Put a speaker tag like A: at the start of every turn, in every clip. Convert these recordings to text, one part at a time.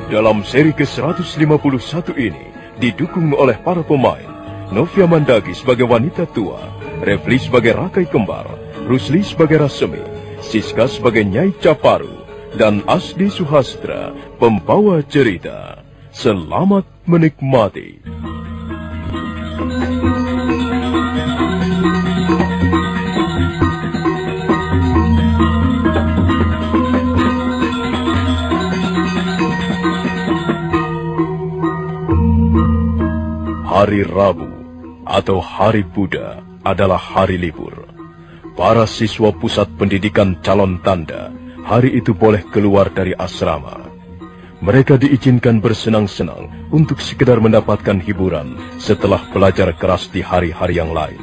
A: Dalam seri ke-151 ini, didukung oleh para pemain Novia Mandagi sebagai wanita tua, Refli sebagai Rakai Kembar, Rusli sebagai Rasemi, Siska sebagai Nyai Caparu, dan Asdi Suhastra, pembawa cerita. Selamat menikmati. Hari Rabu atau Hari Buddha adalah hari libur. Para siswa pusat pendidikan calon tanda hari itu boleh keluar dari asrama. Mereka diizinkan bersenang-senang untuk sekedar mendapatkan hiburan setelah belajar keras di hari-hari yang lain.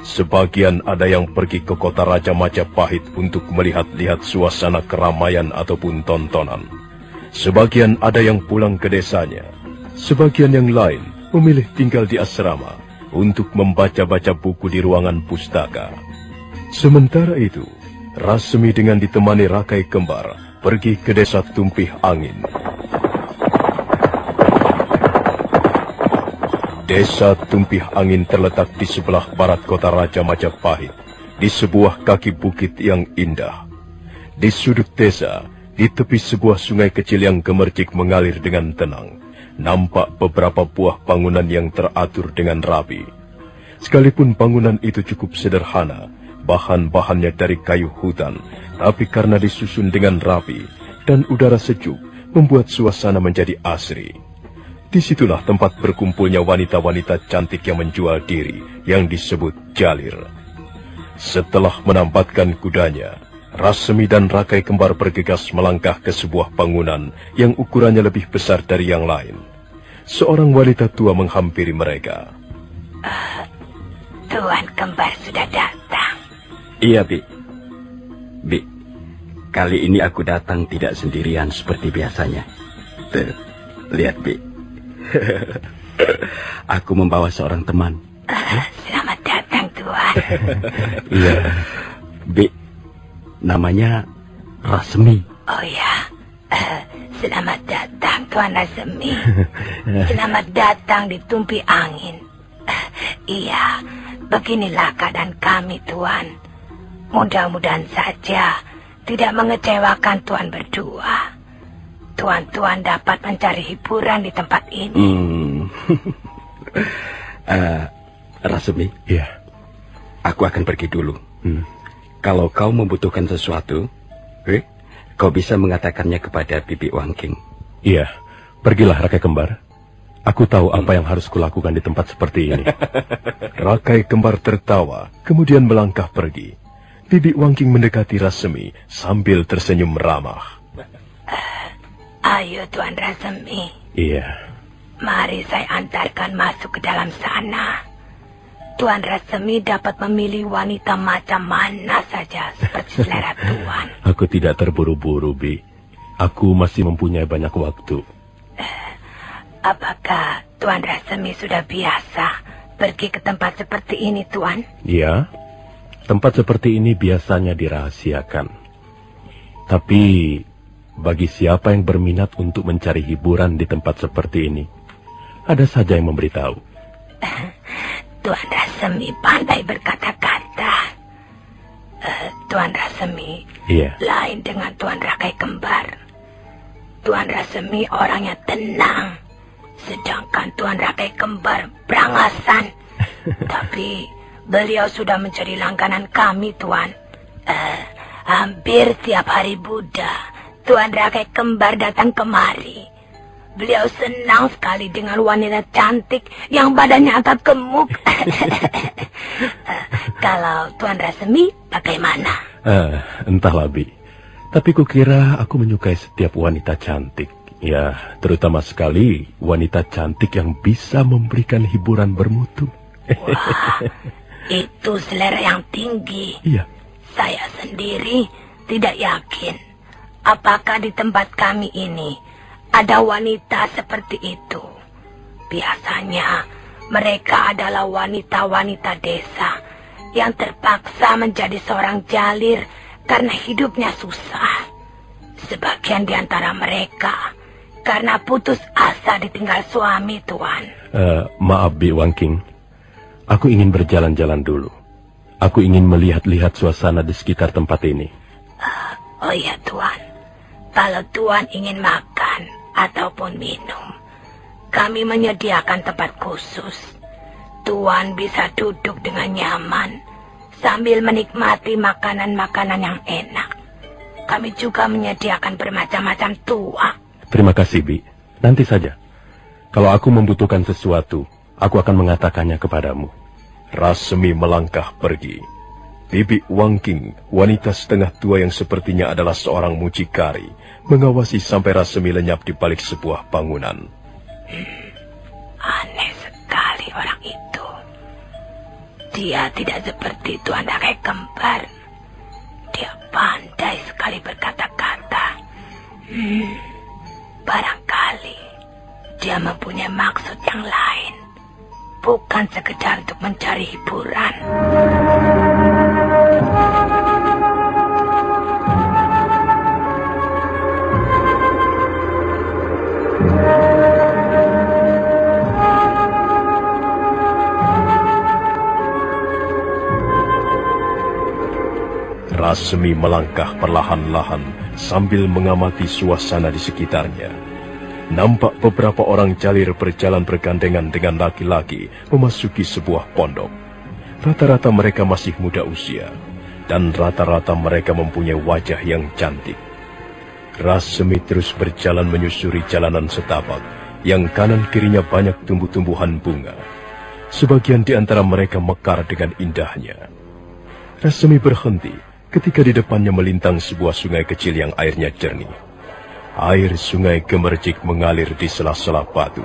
A: Sebagian ada yang pergi ke kota Raja Majapahit untuk melihat-lihat suasana keramaian ataupun tontonan. Sebagian ada yang pulang ke desanya. Sebagian yang lain memilih tinggal di asrama untuk membaca-baca buku di ruangan pustaka. Sementara itu, Rasemi dengan ditemani Rakai Kembar pergi ke desa Tumpih Angin. Desa Tumpih Angin terletak di sebelah barat kota Raja Majapahit, di sebuah kaki bukit yang indah. Di sudut desa, di tepi sebuah sungai kecil yang gemercik mengalir dengan tenang, nampak beberapa buah bangunan yang teratur dengan rapi. Sekalipun bangunan itu cukup sederhana, bahan-bahannya dari kayu hutan, tapi karena disusun dengan rapi dan udara sejuk, membuat suasana menjadi asri. Disitulah tempat berkumpulnya wanita-wanita cantik yang menjual diri, yang disebut jalir. Setelah menampatkan kudanya, Rasemi dan Rakai Kembar bergegas melangkah ke sebuah bangunan yang ukurannya lebih besar dari yang lain. Seorang wanita tua menghampiri mereka.
B: Tuan Kembar sudah datang.
C: Iya, Bi. Bi, kali ini aku datang tidak sendirian seperti biasanya. Tuh, lihat, Bi. Aku membawa seorang teman.
B: Selamat datang, Tuan.
C: Iya, Bi. Namanya Rasemi.
B: Oh ya, selamat datang Tuan Rasemi. Selamat datang di Tumpi Angin. Iya, beginilah keadaan kami, Tuan. Mudah-mudahan saja tidak mengecewakan Tuan berdua. Tuan-tuan dapat mencari hiburan di tempat ini.
C: Rasemi,
A: Iya.
C: aku akan pergi dulu. Kalau kau membutuhkan sesuatu, kau bisa mengatakannya kepada Bibi Wangking.
A: Iya, pergilah Rakai Kembar. Aku tahu apa yang harus kulakukan di tempat seperti ini. Rakai Kembar tertawa, kemudian melangkah pergi. Bibi Wangking mendekati Rasemi sambil tersenyum ramah.
B: Ayo Tuan Rasemi.
A: Iya.
B: Mari saya antarkan masuk ke dalam sana. Tuan Rasemi dapat memilih wanita macam mana saja seperti selera Tuan.
A: Aku tidak terburu-buru, Bi. Aku masih mempunyai banyak waktu.
B: Apakah Tuan Rasemi sudah biasa pergi ke tempat seperti ini, Tuan?
A: Iya, tempat seperti ini biasanya dirahasiakan. Tapi bagi siapa yang berminat untuk mencari hiburan di tempat seperti ini, ada saja yang memberitahu.
B: Tuan Rasemi pandai berkata-kata. Tuan Rasemi
A: Iya.
B: lain dengan Tuan Rakai Kembar. Tuan Rasemi orangnya tenang, sedangkan Tuan Rakai Kembar berangasan. Tapi beliau sudah menjadi langganan kami, Tuan. Hampir tiap hari Buddha, Tuan Rakai Kembar datang kemari. Beliau senang sekali dengan wanita cantik yang badannya agak gemuk. Kalau Tuan Rasemi bagaimana?
A: Entahlah, Bi. Tapi kukira aku menyukai setiap wanita cantik. Ya, terutama sekali wanita cantik yang bisa memberikan hiburan bermutu.
B: Wah, itu selera yang tinggi.
A: Iya.
B: Saya sendiri tidak yakin apakah di tempat kami ini ada wanita seperti itu. Biasanya mereka adalah wanita-wanita desa yang terpaksa menjadi seorang jalir karena hidupnya susah. Sebagian di antara mereka karena putus asa ditinggal suami, Tuan.
D: Maaf, Bi Wangking. Aku ingin berjalan-jalan dulu. Aku ingin melihat-lihat suasana di sekitar tempat ini.
B: Oh iya, Tuan. Kalau Tuan ingin makan ataupun minum, kami menyediakan tempat khusus. Tuan bisa duduk dengan nyaman sambil menikmati makanan-makanan yang enak. Kami juga menyediakan bermacam-macam tuak.
D: Terima kasih, Bi. Nanti saja. Kalau aku membutuhkan sesuatu, aku akan mengatakannya kepadamu.
A: Rasmi melangkah pergi. Bibi Wangking, wanita setengah tua yang sepertinya adalah seorang mucikari, mengawasi sampai Rasmi lenyap di balik sebuah bangunan.
B: Aneh sekali orang itu. Dia tidak seperti Tuan Rakai Kembar. Dia pandai sekali berkata-kata. Barangkali dia mempunyai maksud yang lain, bukan sekedar untuk mencari hiburan.
A: Rasmi melangkah perlahan-lahan sambil mengamati suasana di sekitarnya. Nampak beberapa orang jalir berjalan bergandengan dengan laki-laki memasuki sebuah pondok. Rata-rata mereka masih muda usia, dan rata-rata mereka mempunyai wajah yang cantik. Rasmi terus berjalan menyusuri jalanan setapak, yang kanan kirinya banyak tumbuh-tumbuhan bunga. Sebagian di antara mereka mekar dengan indahnya. Rasmi berhenti ketika di depannya melintang sebuah sungai kecil yang airnya jernih. Air sungai gemercik mengalir di sela-sela batu.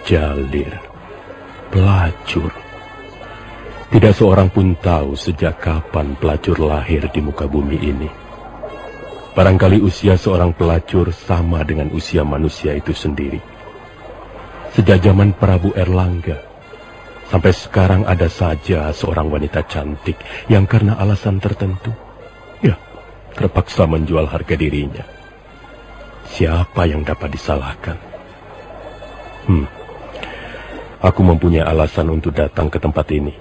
D: Jalir. Pelacur. Tidak seorang pun tahu sejak kapan pelacur lahir di muka bumi ini. Barangkali usia seorang pelacur sama dengan usia manusia itu sendiri. Sejak zaman Prabu Erlangga, sampai sekarang ada saja seorang wanita cantik yang karena alasan tertentu, terpaksa menjual harga dirinya. Siapa yang dapat disalahkan? Aku mempunyai alasan untuk datang ke tempat ini.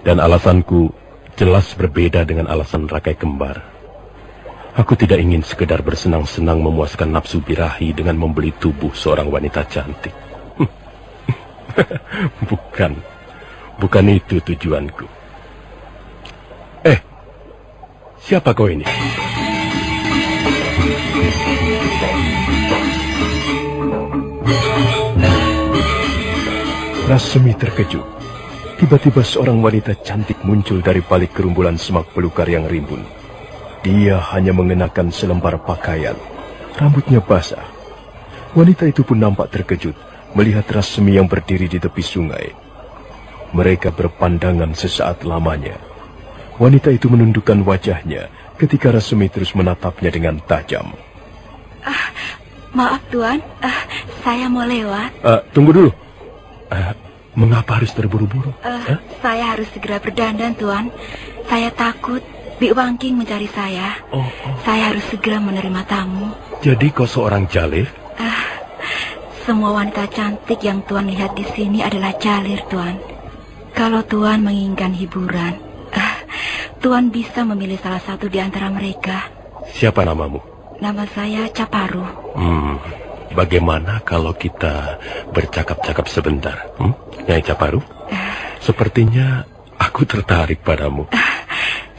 D: Dan alasanku jelas berbeda dengan alasan Rakai Kembar. Aku tidak ingin sekedar bersenang-senang memuaskan nafsu birahi dengan membeli tubuh seorang wanita cantik. Bukan itu tujuanku. Siapa kau ini?
A: Rasmi terkejut. Tiba-tiba seorang wanita cantik muncul dari balik kerumbulan semak belukar yang rimbun. Dia hanya mengenakan selembar pakaian. Rambutnya basah. Wanita itu pun nampak terkejut melihat Rasmi yang berdiri di tepi sungai. Mereka berpandangan sesaat lamanya. Wanita itu menundukkan wajahnya ketika Rasmi terus menatapnya dengan tajam.
B: Maaf, Tuan. Saya mau lewat.
D: Tunggu dulu. Mengapa harus terburu-buru?
B: Saya harus segera berdandan, Tuan. Saya takut Bi Wangking mencari saya. Saya harus segera menerima tamu.
D: Jadi kau seorang jalir?
B: Semua wanita cantik yang Tuan lihat di sini adalah jalir, Tuan. Kalau Tuan menginginkan hiburan, Tuan bisa memilih salah satu di antara mereka.
D: Siapa namamu?
B: Nama saya Caparu.
D: Bagaimana kalau kita bercakap-cakap sebentar? Nyai Caparu? Sepertinya aku tertarik padamu.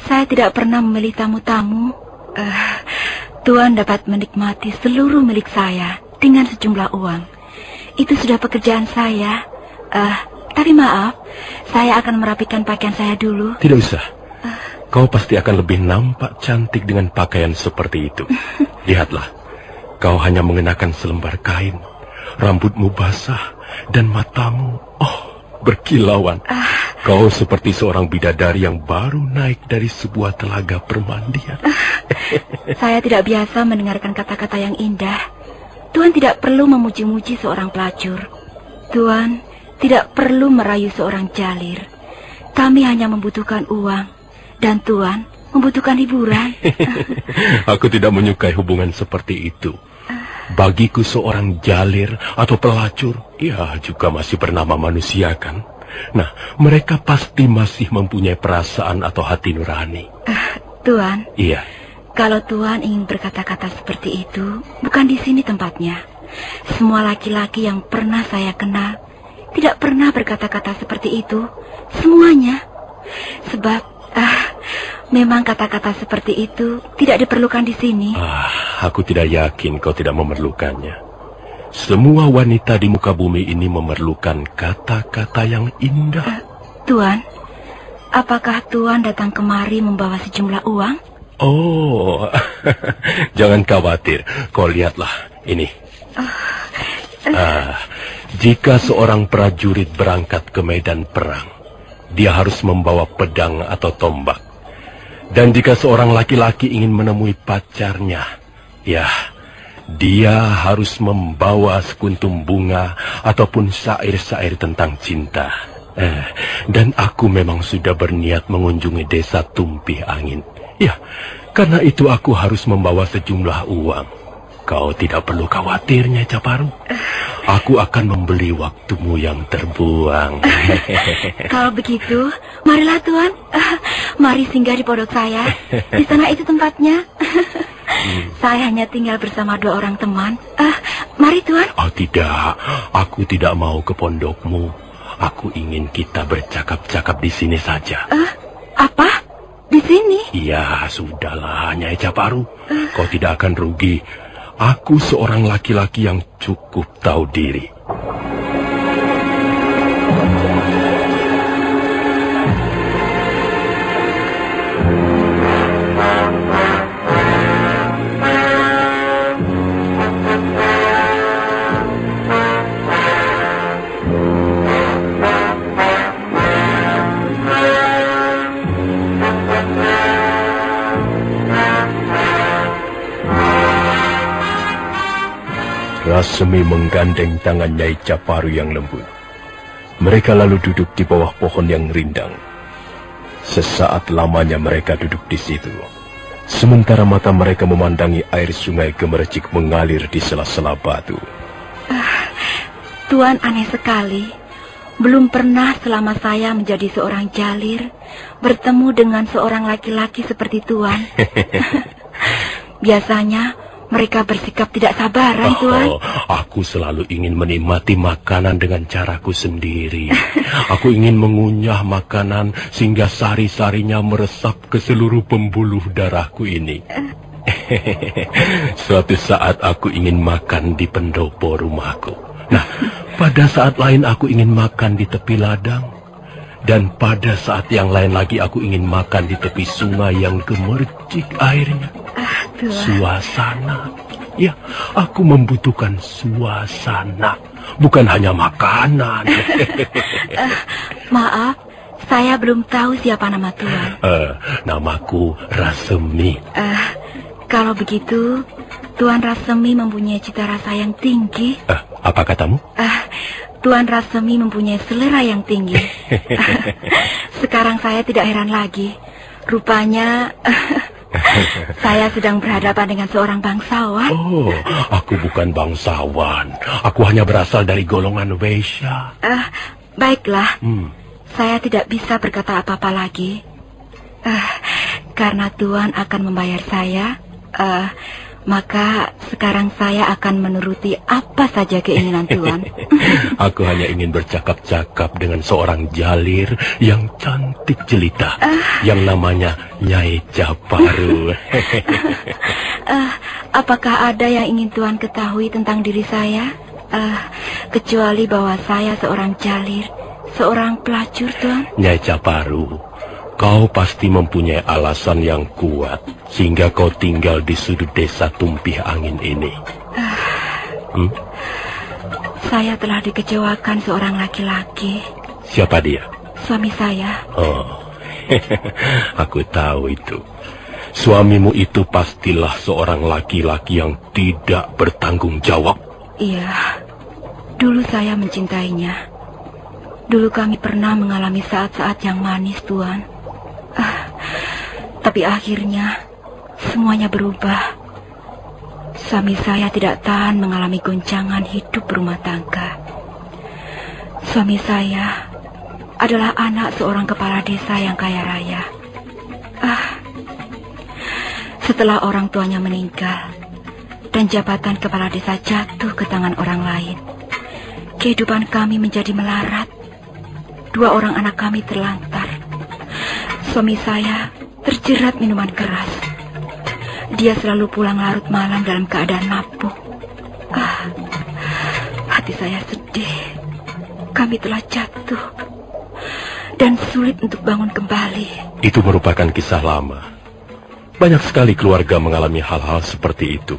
B: Saya tidak pernah memilih tamu-tamu. Tuan dapat menikmati seluruh milik saya dengan sejumlah uang. Itu sudah pekerjaan saya. Tapi maaf, saya akan merapikan pakaian saya dulu.
D: Tidak usah. Kau pasti akan lebih nampak cantik dengan pakaian seperti itu. Lihatlah, kau hanya mengenakan selembar kain, rambutmu basah, dan matamu, berkilauan. Kau seperti seorang bidadari yang baru naik dari sebuah telaga permandian.
B: Saya tidak biasa mendengarkan kata-kata yang indah. Tuan tidak perlu memuji-muji seorang pelacur. Tuan tidak perlu merayu seorang jalir. Kami hanya membutuhkan uang. Dan Tuan membutuhkan hiburan.
D: Aku tidak menyukai hubungan seperti itu. Bagiku seorang jalir atau pelacur, ya juga masih bernama manusia kan. Nah, mereka pasti masih mempunyai perasaan atau hati nurani.
B: Tuan.
D: Iya.
B: Kalau Tuan ingin berkata-kata seperti itu, bukan di sini tempatnya. Semua laki-laki yang pernah saya kenal tidak pernah berkata-kata seperti itu. Semuanya. Sebab, memang kata-kata seperti itu tidak diperlukan di sini.
D: Aku tidak yakin kau tidak memerlukannya. Semua wanita di muka bumi ini memerlukan kata-kata yang indah.
B: Tuan, apakah Tuan datang kemari membawa sejumlah uang?
D: Oh, jangan khawatir. Kau lihatlah ini. Jika seorang prajurit berangkat ke medan perang, dia harus membawa pedang atau tombak. Dan jika seorang laki-laki ingin menemui pacarnya, ya, dia harus membawa sekuntum bunga ataupun syair-syair tentang cinta. Dan aku memang sudah berniat mengunjungi desa Tumpih Angin. Ya, karena itu aku harus membawa sejumlah uang. Kau tidak perlu khawatir, Nyai Caparu. Aku akan membeli waktumu yang terbuang.
B: Kalau begitu, marilah Tuan. Mari singgah di pondok saya. Di sana itu tempatnya. Saya hanya tinggal bersama 2 orang teman. Mari Tuan.
D: Oh tidak, aku tidak mau ke pondokmu. Aku ingin kita bercakap-cakap di sini saja.
B: Apa? Di sini?
D: Iya, sudahlah, Nyai Caparu. Kau tidak akan rugi. Aku seorang laki-laki yang cukup tahu diri. Rasemi menggandeng tangan Nyai Caparu yang lembut. Mereka lalu duduk di bawah pohon yang rindang. Sesaat lamanya mereka duduk di situ. Sementara mata mereka memandangi air sungai gemericik mengalir di sela-sela batu.
B: Tuan aneh sekali. Belum pernah selama saya menjadi seorang jalir bertemu dengan seorang laki-laki seperti Tuan. Biasanya mereka bersikap tidak sabaran, Tuan.
D: Aku selalu ingin menikmati makanan dengan caraku sendiri. Aku ingin mengunyah makanan sehingga sari-sarinya meresap ke seluruh pembuluh darahku ini. Suatu saat aku ingin makan di pendopo rumahku. Nah, pada saat lain aku ingin makan di tepi ladang. Dan pada saat yang lain lagi aku ingin makan di tepi sungai yang gemericik airnya. Suasana. Ya, aku membutuhkan suasana. Bukan hanya makanan.
B: Maaf, saya belum tahu siapa nama Tuan.
D: Namaku Rasemi.
B: Kalau begitu, Tuan Rasemi mempunyai cita rasa yang tinggi.
D: Apa katamu?
B: Tuan Rasemi mempunyai selera yang tinggi. Sekarang saya tidak heran lagi. Rupanya saya sedang berhadapan dengan seorang bangsawan.
D: Oh, aku bukan bangsawan. Aku hanya berasal dari golongan Weisha.
B: Baiklah. Saya tidak bisa berkata apa-apa lagi. Karena Tuan akan membayar saya, maka sekarang saya akan menuruti apa saja keinginan Tuan.
D: Aku hanya ingin bercakap-cakap dengan seorang jalir yang cantik jelita, yang namanya Nyai Caparu.
B: Apakah ada yang ingin Tuan ketahui tentang diri saya? Kecuali bahwa saya seorang jalir, seorang pelacur, Tuan.
D: Nyai Caparu, kau pasti mempunyai alasan yang kuat sehingga kau tinggal di sudut desa Tumpih Angin ini.
B: Saya telah dikecewakan seorang laki-laki.
D: Siapa dia?
B: Suami saya.
D: Oh, aku tahu itu. Suamimu itu pastilah seorang laki-laki yang tidak bertanggung jawab.
B: Iya, dulu saya mencintainya. Dulu kami pernah mengalami saat-saat yang manis, Tuan. Tapi akhirnya semuanya berubah. Suami saya tidak tahan mengalami goncangan hidup berumah tangga. Suami saya adalah anak seorang kepala desa yang kaya raya. Setelah orang tuanya meninggal dan jabatan kepala desa jatuh ke tangan orang lain, kehidupan kami menjadi melarat. 2 orang anak kami terlantar. Suami saya terjerat minuman keras. Dia selalu pulang larut malam dalam keadaan mabuk. Hati saya sedih. Kami telah jatuh dan sulit untuk bangun kembali.
D: Itu merupakan kisah lama. Banyak sekali keluarga mengalami hal-hal seperti itu.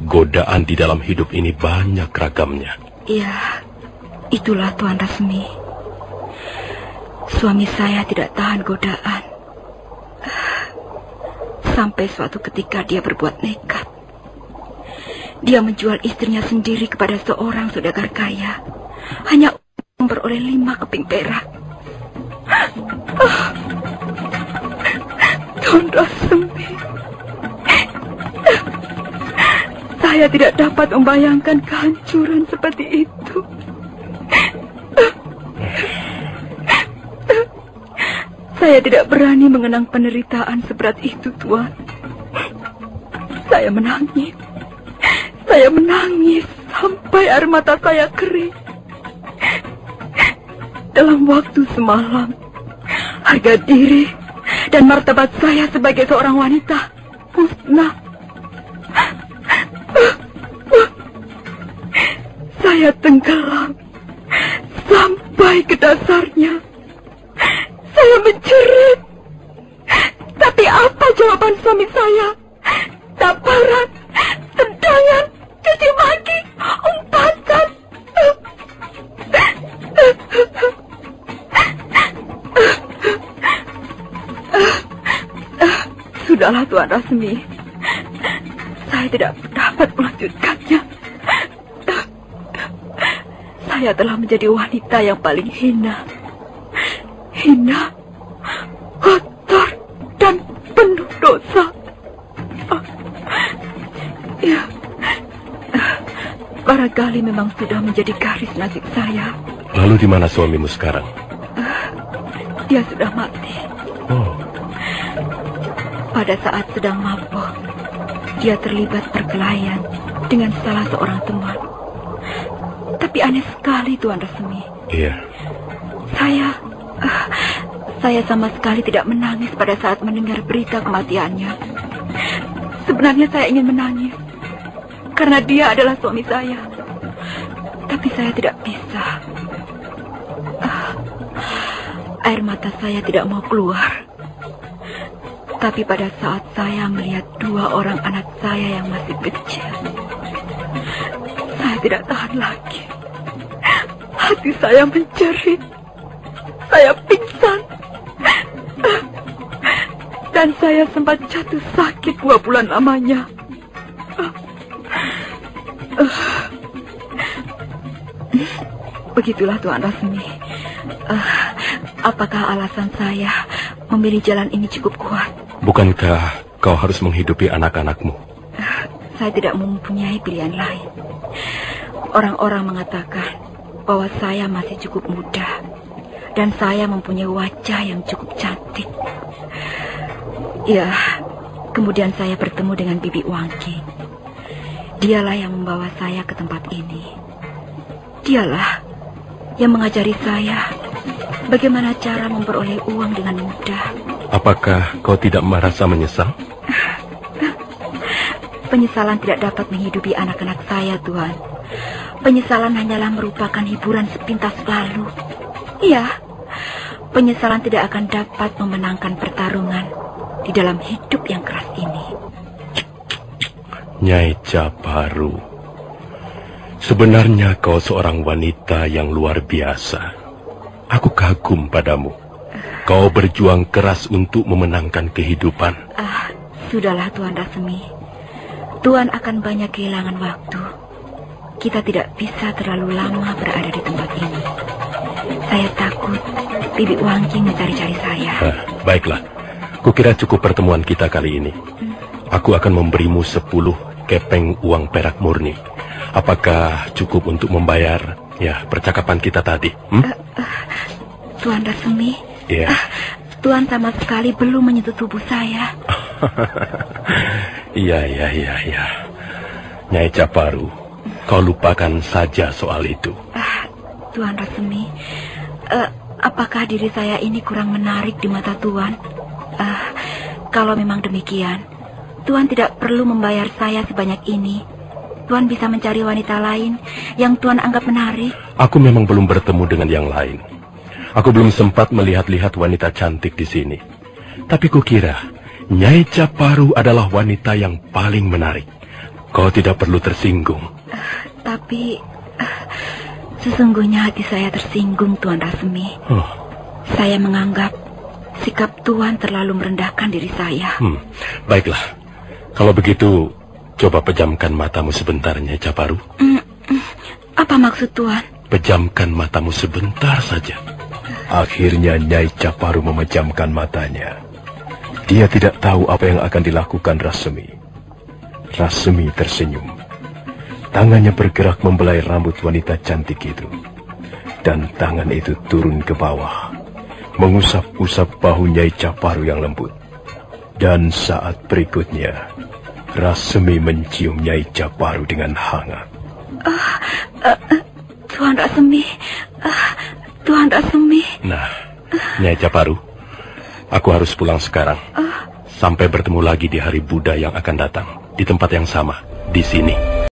D: Godaan di dalam hidup ini banyak ragamnya.
B: Ya, itulah Tuan Rasmi. Suami saya tidak tahan godaan. Sampai suatu ketika dia berbuat nekat. Dia menjual istrinya sendiri kepada seorang saudagar kaya, hanya memperoleh 5 keping perak. Tuan Rasmi, saya tidak dapat membayangkan kehancuran seperti itu. Saya tidak berani mengenang penderitaan seberat itu, Tuan. Saya menangis. Saya menangis sampai air mata saya kering. Dalam waktu semalam, harga diri dan martabat saya sebagai seorang wanita musnah. Saya tenggelam sampai ke dasarnya. Saya menjerit. Tapi apa jawaban suami saya? Tamparan, tendangan, caci maki, umpatan. Sudahlah Tuan Rasmi. Saya tidak dapat melanjutkannya. Saya telah menjadi wanita yang paling hina. Hina, kotor, dan penuh dosa. Ya, barangkali memang sudah menjadi garis nasib saya.
D: Lalu di mana suamimu sekarang?
B: Dia sudah mati.
D: Oh.
B: Pada saat sedang mabuk, dia terlibat perkelahian dengan salah seorang teman. Tapi aneh sekali, Tuan Rasmi.
D: Iya.
B: Saya sama sekali tidak menangis pada saat mendengar berita kematiannya. Sebenarnya saya ingin menangis, karena dia adalah suami saya. Tapi saya tidak bisa. Air mata saya tidak mau keluar. Tapi pada saat saya melihat 2 orang anak saya yang masih kecil, saya tidak tahan lagi. Hati saya menjerit. Saya pingsan. Dan saya sempat jatuh sakit 2 bulan lamanya. Begitulah Tuan Rasmi. Apakah alasan saya memilih jalan ini cukup kuat?
D: Bukankah kau harus menghidupi anak-anakmu?
B: Saya tidak mempunyai pilihan lain. Orang-orang mengatakan bahwa saya masih cukup muda dan saya mempunyai wajah yang cukup cantik. Ya, kemudian saya bertemu dengan Bibi Wangki. Dialah yang membawa saya ke tempat ini. Dialah yang mengajari saya bagaimana cara memperoleh uang dengan mudah.
D: Apakah kau tidak merasa menyesal?
B: Penyesalan tidak dapat menghidupi anak-anak saya, Tuan. Penyesalan hanyalah merupakan hiburan sepintas lalu. Iya, penyesalan tidak akan dapat memenangkan pertarungan di dalam hidup yang keras ini.
D: Nyai Jabaru, sebenarnya kau seorang wanita yang luar biasa. Aku kagum padamu. Kau berjuang keras untuk memenangkan kehidupan.
B: Sudahlah Tuan Rasmi. Tuan akan banyak kehilangan waktu. Kita tidak bisa terlalu lama berada di tempat ini. Saya takut Bibi Wangki mencari-cari saya.
D: Baiklah, Kukira cukup pertemuan kita kali ini. Aku akan memberimu 10 kepeng uang perak murni. Apakah cukup untuk membayar percakapan kita tadi?
B: Tuan Rasemi,
D: Iya.
B: Tuan sama sekali belum menyentuh tubuh saya.
D: Iya. Nyai Caparu, kau lupakan saja soal itu.
B: Tuan Rasemi, apakah diri saya ini kurang menarik di mata Tuan? Kalau memang demikian, Tuan tidak perlu membayar saya sebanyak ini. Tuan bisa mencari wanita lain yang Tuan anggap menarik.
D: Aku memang belum bertemu dengan yang lain. Aku belum sempat melihat-lihat wanita cantik di sini. Tapi kukira Nyai Caparu adalah wanita yang paling menarik. Kau tidak perlu tersinggung.
B: Tapi sesungguhnya hati saya tersinggung, Tuan Rasemi. Saya menganggap sikap Tuan terlalu merendahkan diri saya.
D: Baiklah, kalau begitu coba pejamkan matamu sebentar, Nyai Caparu.
B: Apa maksud Tuan?
D: Pejamkan matamu sebentar saja.
A: Akhirnya Nyai Caparu memejamkan matanya. Dia tidak tahu apa yang akan dilakukan Rasemi. Rasemi tersenyum. Tangannya bergerak membelai rambut wanita cantik itu. Dan tangan itu turun ke bawah, mengusap-usap bahu Nyai Caparu yang lembut. Dan saat berikutnya, Rasemi mencium Nyai Caparu dengan hangat.
B: Tuan Rasemi, Tuan Rasemi.
D: Nah, Nyai Caparu, aku harus pulang sekarang. Sampai bertemu lagi di hari Buddha yang akan datang, di tempat yang sama, di sini.